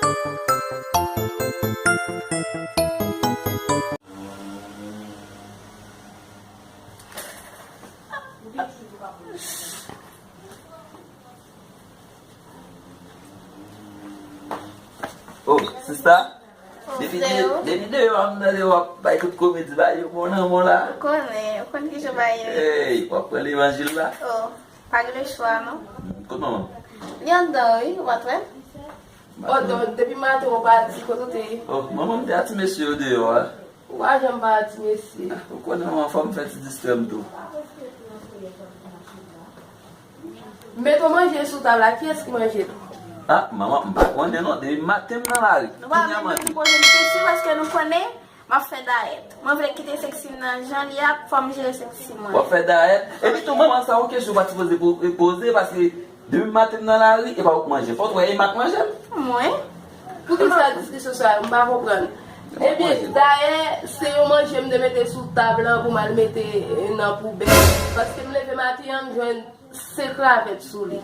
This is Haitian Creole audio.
Oh, sister. Depi de yo am nan de wap bay tout komedi ba yo mon an mon la. Kon ki je baye. Hey, wap pren l'évangile la. Oh, pas le choix, non? Kote maman. Yandoi, watre? Depi matin on bati kote. Oh, maman de ati mesye yo de yo ha. Wa jan bati mesi. Ou konen maman fam fè ti distrem tou. Meto manje sou tab la, ki eski manje? Ah, maman, mpa konen non, depi matin nan la ri. Mwen mwen pose une question parce que nous connaissons ma fait d'arrêt. Moi, je veux quitter sexy dans Jean Lia pour me gérer sexy moi. Wap fè daret. E pi tou maman sa ou kesyon pa ti pose parce que depi matin nan la ri, e pa wap manje. Fote wè e mak manje. Moi? Pou ki sa diskusyon sa, mba kompran. Ebi, daye, se yo manje mde mette sou tab lan pou mal mette nan poube. Paske mle ve mati yon jwen se kravet sou li.